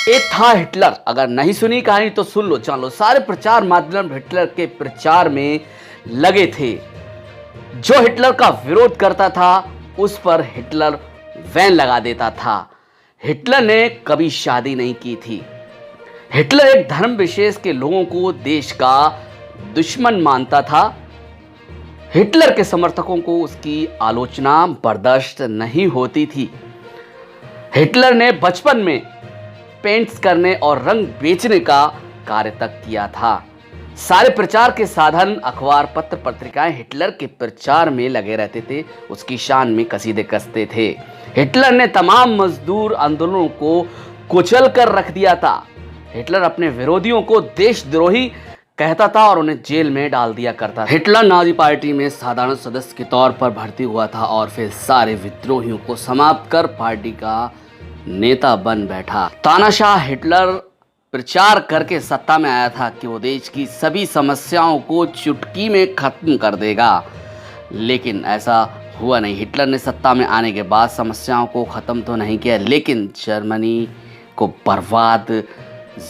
एक था हिटलर। अगर नहीं सुनी कहानी तो सुन लो, जान लो। सारे प्रचार माध्यम हिटलर के प्रचार में लगे थे। जो हिटलर का विरोध करता था उस पर हिटलर बैन लगा देता था। हिटलर ने कभी शादी नहीं की थी। हिटलर एक धर्म विशेष के लोगों को देश का दुश्मन मानता था। हिटलर के समर्थकों को उसकी आलोचना बर्दाश्त नहीं होती थी। हिटलर ने बचपन में पेंट्स करने और रंग बेचने का कार्य तक किया था। सारे प्रचार के साधन, अखबार, पत्र, पत्रिकाएं हिटलर के प्रचार में लगे रहते थे। उसकी शान में कसीदे कसते थे। हिटलर ने तमाम मजदूर आंदोलनों को कुचल कर रख दिया था। हिटलर अपने विरोधियों को देशद्रोही कहता था और उन्हें जेल में डाल दिया करता था। हिटलर नाजी पार्टी में साधारण सदस्य के तौर पर भर्ती हुआ था और फिर सारे विद्रोहियों को समाप्त कर पार्टी का नेता बन बैठा। तानाशाह हिटलर प्रचार करके सत्ता में आया था कि वो देश की सभी समस्याओं को चुटकी में खत्म कर देगा, लेकिन ऐसा हुआ नहीं। हिटलर ने सत्ता में आने के बाद समस्याओं को ख़त्म तो नहीं किया, लेकिन जर्मनी को बर्बाद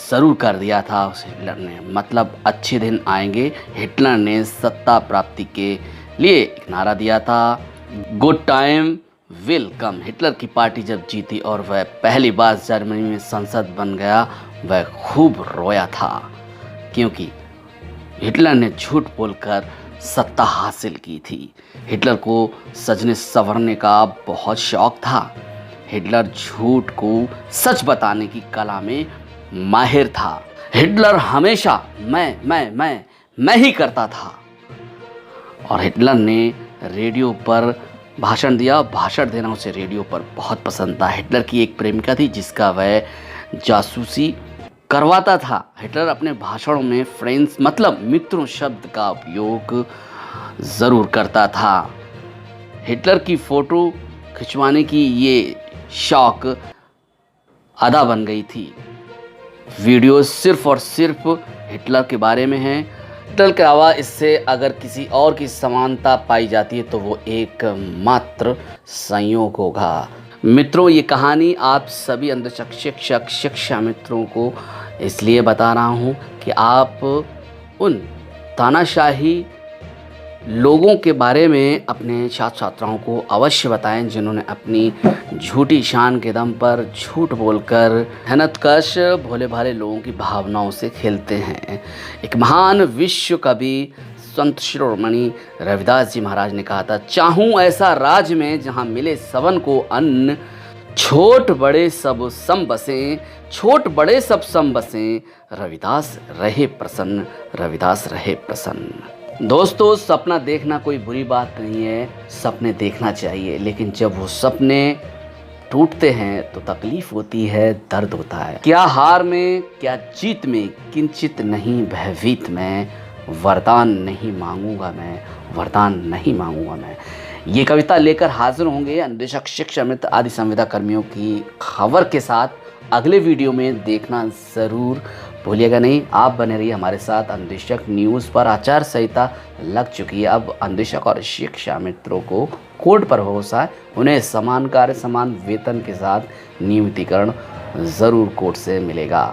ज़रूर कर दिया था उस हिटलर ने। मतलब अच्छे दिन आएंगे। हिटलर ने सत्ता प्राप्ति के लिए एक नारा दिया था, good time will come. Hitler की पार्टी जब जीती और वह पहली बार जर्मनी में संसद बन गया, वह खूब रोया था, क्योंकि हिटलर ने झूठ बोलकर सत्ता हासिल की थी। हिटलर को सजने संवरने का बहुत शौक था। हिटलर झूठ को सच बताने की कला में माहिर था। हिटलर हमेशा मैं ही करता था। और हिटलर ने रेडियो पर भाषण दिया। भाषण देना उसे रेडियो पर बहुत पसंद था। हिटलर की एक प्रेमिका थी जिसका वह जासूसी करवाता था। हिटलर अपने भाषणों में फ्रेंड्स मतलब मित्रों शब्द का उपयोग ज़रूर करता था। हिटलर की फ़ोटो खिंचवाने की ये शौक आदा बन गई थी। वीडियो सिर्फ और सिर्फ हिटलर के बारे में है। हिटलर के अलावा इससे अगर किसी और की समानता पाई जाती है तो वो एक मात्र संयोग होगा। मित्रों, ये कहानी आप सभी अंधशिक्षक शिक्षा मित्रों को इसलिए बता रहा हूँ कि आप उन तानाशाही लोगों के बारे में अपने छात्र छात्राओं को अवश्य बताएं जिन्होंने अपनी झूठी शान के दम पर झूठ बोलकर मेहनतकश भोले भाले लोगों की भावनाओं से खेलते हैं। एक महान विश्व कवि संत शिरोमणि रविदास जी महाराज ने कहा था, चाहूँ ऐसा राज में जहाँ मिले सबन को अन्न, छोट बड़े सब सम बसें, छोट बड़े सब सम बसें, रविदास रहे प्रसन्न, रविदास रहे प्रसन्न। दोस्तों, सपना देखना कोई बुरी बात नहीं है। सपने देखना चाहिए, लेकिन जब वो सपने टूटते हैं तो तकलीफ होती है, दर्द होता है। क्या हार में क्या जीत में, किंचित नहीं भयभीत मैं, वरदान नहीं मांगूंगा मैं, वरदान नहीं मांगूंगा मैं। ये कविता लेकर हाजिर होंगे अन्वेषक शिक्षा मित्र आदि संविदा कर्मियों की खबर के साथ। अगले वीडियो में देखना ज़रूर भूलिएगा नहीं। आप बने रहिए हमारे साथ। अन्वेषक न्यूज़ पर आचार संहिता लग चुकी है। अब अन्वेषक और शिक्षा मित्रों को कोर्ट पर भरोसा है। उन्हें समान कार्य समान वेतन के साथ नियमितीकरण ज़रूर कोर्ट से मिलेगा।